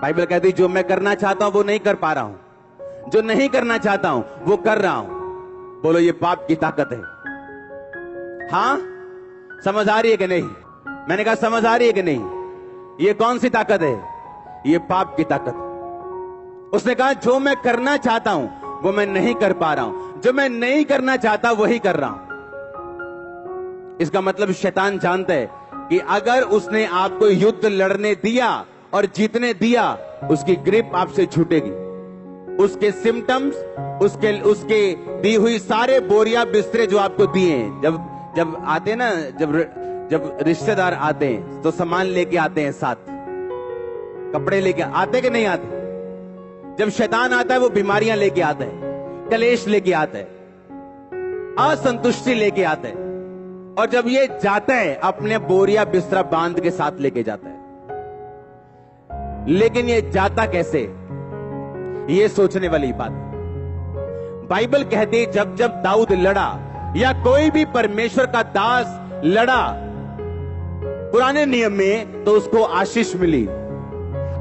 Bible कहती जो मैं करना चाहता हूं वो नहीं कर पा रहा हूं, जो नहीं करना चाहता हूं वो कर रहा हूं। बोलो ये पाप की ताकत है। हां, समझ आ रही है कि नहीं? मैंने कहा समझ आ रही है कि नहीं? ये कौन सी ताकत है? ये पाप की ताकत। उसने कहा जो मैं करना चाहता हूं वो मैं नहीं कर पा रहा हूं, जो मैं नहीं करना चाहता वही कर रहा हूं। इसका मतलब शैतान जानता है कि अगर उसने आपको युद्ध लड़ने दिया और जीतने दिया, उसकी ग्रिप आपसे छूटेगी। उसके सिम्टम्स, उसके दी हुई सारे बोरिया बिस्तरे जो आपको दिए हैं, जब आते हैं ना, जब रिश्तेदार आते हैं तो सामान लेके आते हैं, साथ कपड़े लेके आते कि नहीं आते? जब शैतान आता है वो बीमारियां लेके आता है, कलेश लेके आता है, असंतुष्टि लेके आता है। और जब ये जाता है अपने बोरिया बिस्तरा बांध के साथ लेके जाता है। लेकिन ये जाता कैसे, ये सोचने वाली बात। बाइबल कहती जब दाऊद लड़ा या कोई भी परमेश्वर का दास लड़ा पुराने नियम में तो उसको आशीष मिली।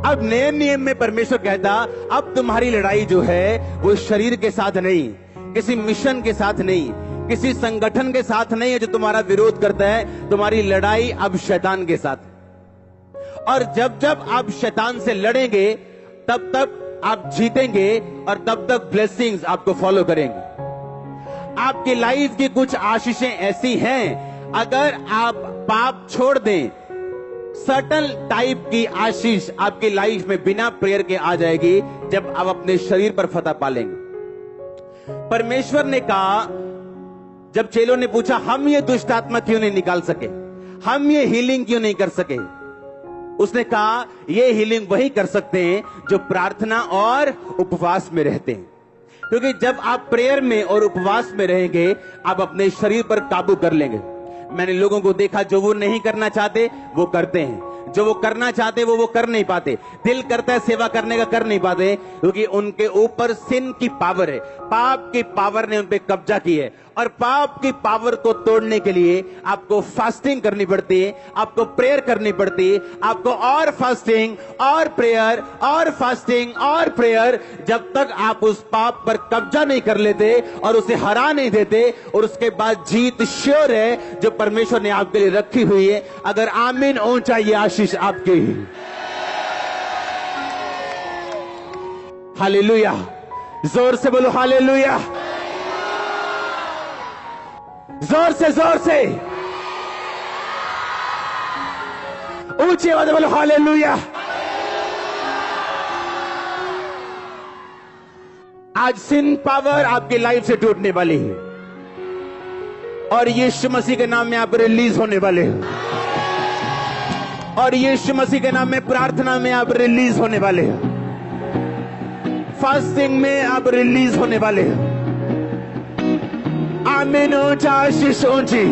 अब नए नियम में परमेश्वर कहता अब तुम्हारी लड़ाई जो है वो शरीर के साथ नहीं, किसी मिशन के साथ नहीं, किसी संगठन के साथ नहीं है जो तुम्हारा विरोध करता है। तुम्हारी लड़ाई अब शैतान के साथ है। और जब आप शैतान से लड़ेंगे तब तक आप जीतेंगे और तब तक ब्लेसिंग्स आपको फॉलो करेंगे। आपकी लाइफ की कुछ आशीषें ऐसी हैं, अगर आप पाप छोड़ दें, सर्टन टाइप की आशीष आपकी लाइफ में बिना प्रेयर के आ जाएगी जब आप अपने शरीर पर फतह पालेंगे। परमेश्वर ने कहा, जब चेलों ने पूछा हम ये दुष्ट आत्मा क्यों नहीं निकाल सके, हम ये हीलिंग क्यों नहीं कर सके, उसने कहा ये हीलिंग वही कर सकते हैं जो प्रार्थना और उपवास में रहते हैं। क्योंकि जब आप प्रेयर में और उपवास में रहेंगे आप अपने शरीर पर काबू कर लेंगे। मैंने लोगों को देखा जो वो नहीं करना चाहते वो करते हैं, जो वो करना चाहते वो कर नहीं पाते। दिल करता है सेवा करने का, कर नहीं पाते, क्योंकि उनके ऊपर सिन की पावर है, पाप की पावर ने उन पे कब्जा की है। और पाप की पावर को तोड़ने के लिए आपको फास्टिंग करनी पड़ती है, आपको प्रेयर करनी पड़ती है, आपको और फास्टिंग और प्रेयर और फास्टिंग और प्रेयर, जब तक आप उस पाप पर कब्जा नहीं कर लेते और उसे हरा नहीं देते। और उसके बाद जीत श्योर है जो परमेश्वर ने आपके लिए रखी हुई है। अगर आमीन ऊंचा, ये आशीष आपकी ही। हालेलुया, जोर से बोलो हालेलुया, जोर से ऊंची आवाज में बोलो हालेलुया। आज सिन पावर आपकी लाइफ से टूटने वाली है और यीशु मसीह के नाम में आप रिलीज होने वाले हो, और यीशु मसीह के नाम में प्रार्थना में आप रिलीज होने वाले हो, फास्टिंग में आप रिलीज होने वाले हो। आमीन ऊंचा, आशीष ऊंची।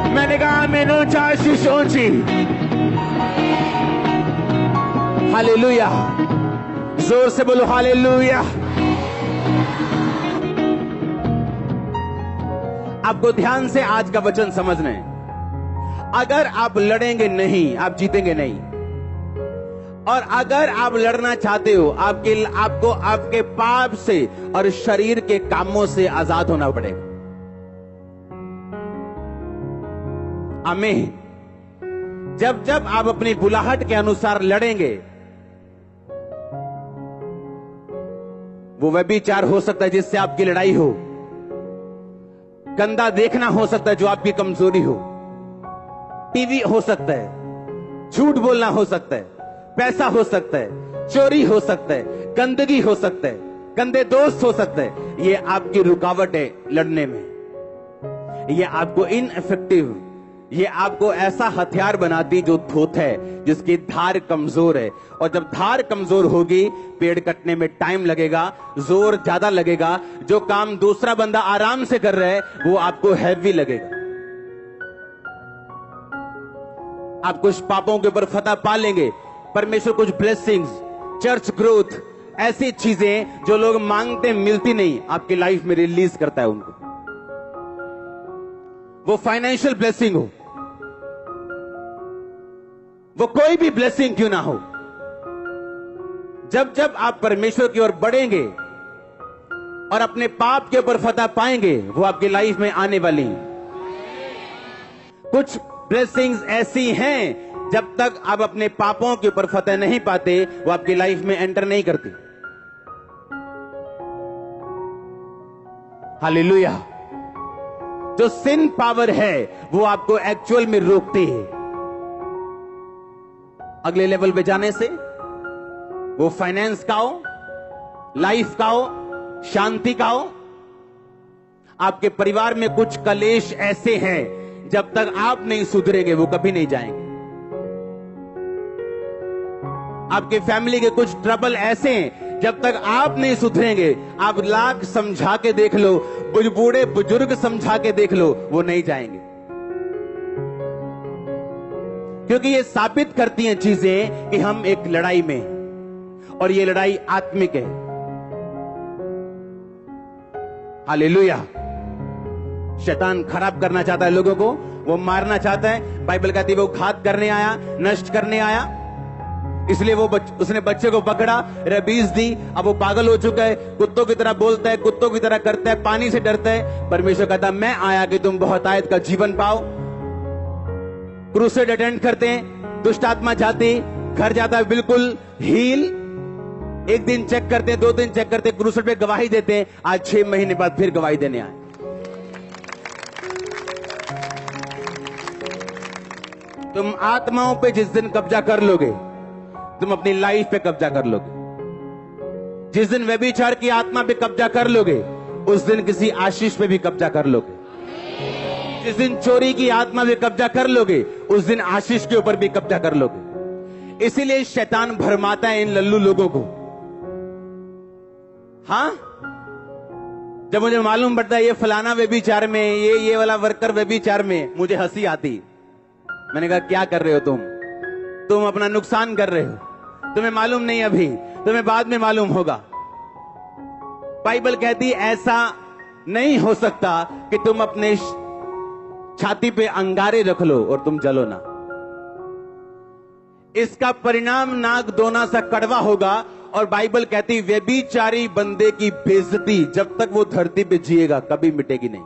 मैंने कहा आमीन ऊंचा, आशीष ऊंची। हालेलुया, जोर से बोलो हालेलुया। आपको ध्यान से आज का वचन समझना है। अगर आप लड़ेंगे नहीं आप जीतेंगे नहीं, और अगर आप लड़ना चाहते हो आपको आपके पाप से और शरीर के कामों से आजाद होना पड़ेगा। आमीन। जब आप अपनी बुलाहट के अनुसार लड़ेंगे, वो व्यभिचार हो सकता है जिससे आपकी लड़ाई हो, गंदा देखना हो सकता है जो आपकी कमजोरी हो, टीवी हो सकता है, झूठ बोलना हो सकता है, पैसा हो सकता है, चोरी हो सकता है, गंदगी हो सकता है, गंदे दोस्त हो सकते हैं। ये आपकी रुकावट है लड़ने में, ये आपको इनइफेक्टिव, ये आपको ऐसा हथियार बनाती जो धोत है, जिसकी धार कमजोर है। और जब धार कमजोर होगी पेड़ कटने में टाइम लगेगा, जोर ज्यादा लगेगा। जो काम दूसरा बंदा आराम से कर रहा है वो आपको हैवी लगेगा। आप कुछ पापों के ऊपर फतह पा लेंगे, परमेश्वर कुछ ब्लेसिंग्स, चर्च ग्रोथ, ऐसी चीजें जो लोग मांगते मिलती नहीं, आपकी लाइफ में रिलीज करता है उनको। वो फाइनेंशियल ब्लेसिंग हो, वो कोई भी ब्लेसिंग क्यों ना हो, जब जब आप परमेश्वर की ओर बढ़ेंगे और अपने पाप के ऊपर फतह पाएंगे, वो आपकी लाइफ में आने वाली हैं। कुछ ब्लेसिंग्स ऐसी हैं, जब तक आप अपने पापों के ऊपर फतह नहीं पाते, वो आपकी लाइफ में एंटर नहीं करती। हालेलुया। जो सिन पावर है वो आपको एक्चुअल में रोकती है अगले लेवल पे जाने से। वो फाइनेंस का हो, लाइफ का हो, शांति का हो। आपके परिवार में कुछ कलेश ऐसे हैं, जब तक आप नहीं सुधरेंगे वो कभी नहीं जाएंगे। आपके फैमिली के कुछ ट्रबल ऐसे हैं, जब तक आप नहीं सुधरेंगे, आप लाख समझा के देख लो, बूढ़े बुजुर्ग समझा के देख लो, वो नहीं जाएंगे। क्योंकि ये साबित करती हैं चीजें कि हम एक लड़ाई में हैं, और ये लड़ाई आत्मिक है। हालेलुया। शैतान खराब करना चाहता है लोगों को, वो मारना चाहता है। बाइबल कहती है वो घात करने आया, नष्ट करने आया, इसलिए वो उसने बच्चे को पकड़ा, रबीज दी। अब वो पागल हो चुका है, कुत्तों की तरह बोलता है, कुत्तों की तरह करता है, पानी से डरता है। परमेश्वर कहता मैं आया कि तुम बहुतायत का जीवन पाओ। क्रूसेड अटेंड करते हैं, दुष्ट आत्मा जाती, घर जाता है बिल्कुल हील। एक दिन चेक करते हैं, 2 दिन चेक करते हैं, क्रूसेड पे गवाही देते हैं। आज 6 महीने बाद फिर गवाही देने आए। तुम आत्माओं पे जिस दिन कब्जा कर लोगे, तुम अपनी लाइफ पे कब्जा कर लोगे। जिस दिन व्यभिचार की आत्मा पे कब्जा कर लोगे, उस दिन किसी आशीष पे भी कब्जा कर लोगे। जिस दिन चोरी की आत्मा पे कब्जा कर लोगे, उस दिन आशीष के ऊपर भी कब्जा कर लोगे। इसीलिए शैतान भरमाता है इन लल्लू लोगों को। हाँ, जब मुझे मालूम पड़ता है ये फलाना व्यभिचार में, ये वाला वर्कर व्यभिचार में, मुझे हंसी आती। मैंने कहा क्या कर रहे हो तुम अपना नुकसान कर रहे हो, तुम्हें मालूम नहीं, अभी तुम्हें बाद में मालूम होगा। बाइबल कहती ऐसा नहीं हो सकता कि तुम अपने छाती पे अंगारे रख लो और तुम जलो ना। इसका परिणाम नाक दोना सा कड़वा होगा। और बाइबल कहती व्यभिचारी बंदे की बेइज्जती जब तक वो धरती पे जिएगा कभी मिटेगी नहीं।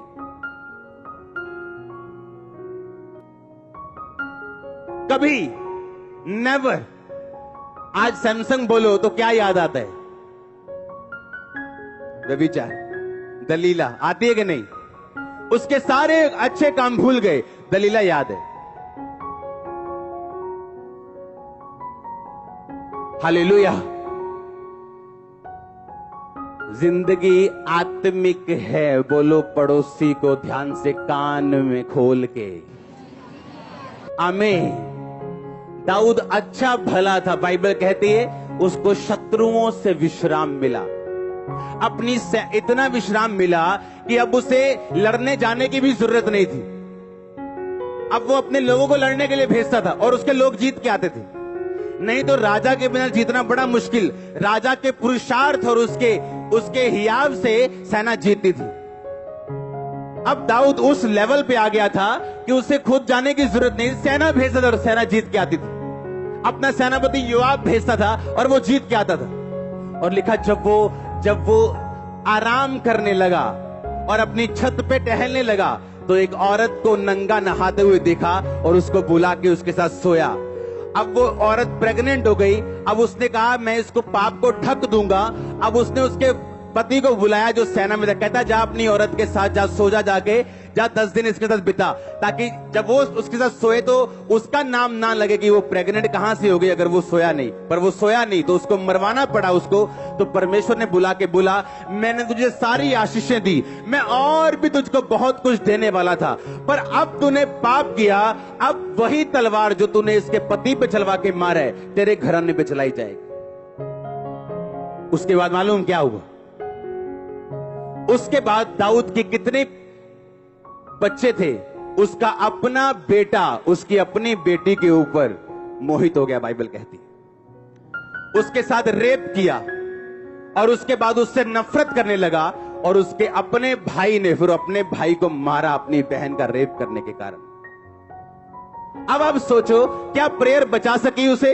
कभी, नेवर। आज सैमसंग बोलो तो क्या याद आता है? व्यभिचार, दलीला आती है कि नहीं? उसके सारे अच्छे काम भूल गए, दलीला याद है। हालेलुया। जिंदगी आत्मिक है, बोलो पड़ोसी को ध्यान से कान में खोल के। आमीन। दाऊद अच्छा भला था, बाइबल कहती है उसको शत्रुओं से विश्राम मिला। अपनी से इतना विश्राम मिला कि अब उसे लड़ने जाने की भी जरूरत नहीं थी। अब वो अपने लोगों को लड़ने के लिए भेजता था और उसके लोग जीत के आते थे। नहीं तो राजा के बिना जीतना बड़ा मुश्किल। राजा के पुरुषार्थ और उसके हियाव से सेना जीतती थी। अब दाऊद उस लेवल पे आ गया था कि उसे खुद जाने की जरूरत नहीं, सेना भेजता था और सेना जीत के आती थी। अपना सेनापति योआब भेजता था और वो जीत के आता था। और लिखा जब वो आराम करने लगा और अपनी छत पे टहलने लगा, तो एक औरत को नंगा नहाते हुए देखा और उसको बुला के उसके साथ सोया। अब वो औरत प्रेग्नेंट हो गई। अब उसने कहा मैं इसको पाप को ढक दूंगा। अब उसने उसके पति को बुलाया जो सेना में था। कहता जा अपनी औरत के साथ जा, सो जा, जाके जा 10 दिन इसके साथ बिता, ताकि जब वो उसके साथ सोए तो उसका नाम ना लगे कि वो प्रेग्नेंट कहां से हो गई अगर वो सोया नहीं। पर वो सोया नहीं तो उसको मरवाना पड़ा उसको। तो परमेश्वर ने बुला के बोला मैंने तुझे सारी आशीषें दी, मैं और भी तुझको बहुत कुछ देने वाला था, पर अब तूने पाप किया। अब वही तलवार जो तूने इसके पति पे चलवा के मारा है तेरे घराने पे चलाई जाएगी। उसके बाद मालूम क्या हुआ? उसके बाद दाऊद के कितने बच्चे थे, उसका अपना बेटा उसकी अपनी बेटी के ऊपर मोहित हो गया। बाइबल कहती उसके साथ रेप किया और उसके बाद उससे नफरत करने लगा। और उसके अपने भाई ने फिर अपने भाई को मारा अपनी बहन का रेप करने के कारण। अब आप सोचो, क्या प्रेयर बचा सकी उसे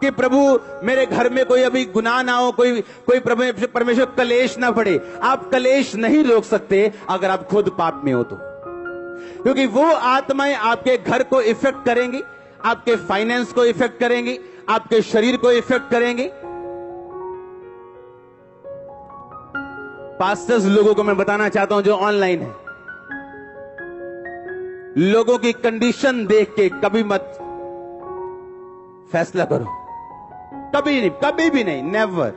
कि प्रभु मेरे घर में कोई अभी गुनाह ना हो, कोई परमेश्वर कलेश ना पड़े। आप कलेश नहीं रोक सकते अगर आप खुद पाप में हो तो, क्योंकि वो आत्माएं आपके घर को इफेक्ट करेंगी, आपके फाइनेंस को इफेक्ट करेंगी, आपके शरीर को इफेक्ट करेंगी। पास्टर्स लोगों को मैं बताना चाहता हूं जो ऑनलाइन है, लोगों की कंडीशन देख के कभी मत फैसला करो, कभी नहीं, कभी भी नहीं, नेवर।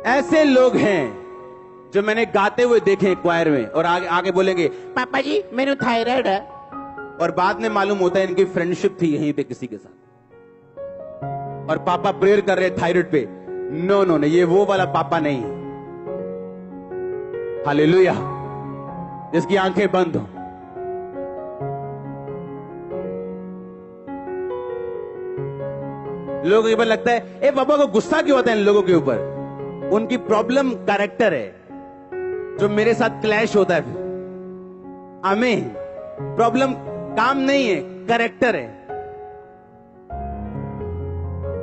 ऐसे लोग हैं जो मैंने गाते हुए देखे क्वायर में, और आगे आगे बोलेंगे पापा जी मेरे थायराइड है, और बाद में मालूम होता है इनकी फ्रेंडशिप थी यहीं पे किसी के साथ, और पापा प्रेयर कर रहे थायराइड पे। नो नो नहीं, ये वो वाला पापा नहीं। हालेलुया, जिसकी आंखें बंद हो। लोगों के ऊपर लगता है ए पापा को गुस्सा क्यों आता है इन लोगों के ऊपर, उनकी प्रॉब्लम कैरेक्टर है जो मेरे साथ क्लैश होता है। आमीन। प्रॉब्लम काम नहीं है, कैरेक्टर है।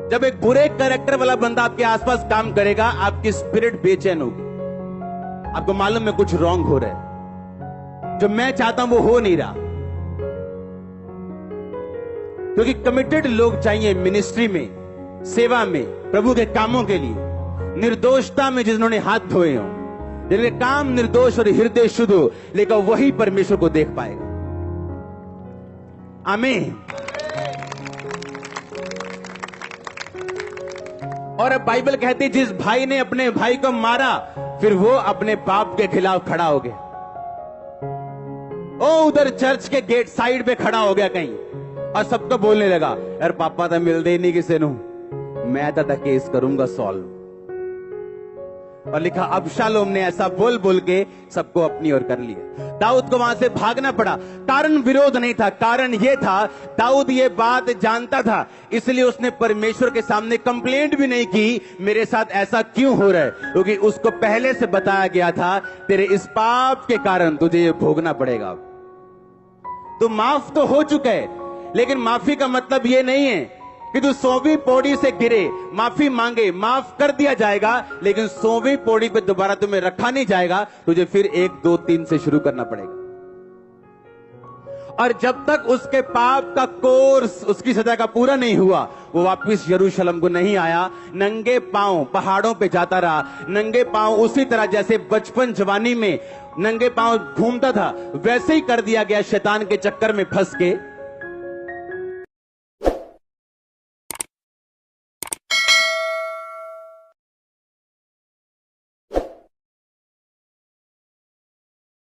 जब एक बुरे कैरेक्टर वाला बंदा आपके आसपास काम करेगा, आपकी स्पिरिट बेचैन होगी, आपको मालूम है कुछ रॉन्ग हो रहा है, जो मैं चाहता हूं वो हो नहीं रहा। क्योंकि कमिटेड लोग चाहिए मिनिस्ट्री में, सेवा में, प्रभु के कामों के लिए, निर्दोषता में जिन्होंने हाथ धोए हों, जिनके काम निर्दोष और हृदय शुद्ध हो, लेकिन वही परमेश्वर को देख पाएगा। आमीन। और अब बाइबल कहती है जिस भाई ने अपने भाई को मारा, फिर वो अपने बाप के खिलाफ खड़ा हो गया। ओ उधर चर्च के गेट साइड पे खड़ा हो गया कहीं, और सबको बोलने लगा यार पापा तो मिलते ही नहीं किसी नू, मैं तो केस करूंगा सॉल्व। और लिखा अबशालोम ने ऐसा बोल बोल के सबको अपनी ओर कर लिया। दाऊद को वहां से भागना पड़ा। कारण विरोध नहीं था, कारण यह था दाऊद ये बात जानता था, इसलिए उसने परमेश्वर के सामने कंप्लेंट भी नहीं की मेरे साथ ऐसा क्यों हो रहा है, क्योंकि उसको पहले से बताया गया था तेरे इस पाप के कारण तुझे ये भोगना पड़ेगा। तो माफ तो हो चुका है, लेकिन माफी का मतलब ये नहीं है कि तू 100वीं पौड़ी से गिरे, माफी मांगे, माफ कर दिया जाएगा, लेकिन 100वीं पौड़ी पे दोबारा तुम्हें रखा नहीं जाएगा, तुझे फिर 1 2 3 से शुरू करना पड़ेगा। और जब तक उसके पाप का कोर्स, उसकी सजा का पूरा नहीं हुआ, वो वापिस यरूशलेम को नहीं आया। नंगे पांव पहाड़ों पे जाता रहा, नंगे पांव उसी तरह जैसे बचपन जवानी में नंगे पांव घूमता था, वैसे ही कर दिया गया शैतान के चक्कर में फंस के।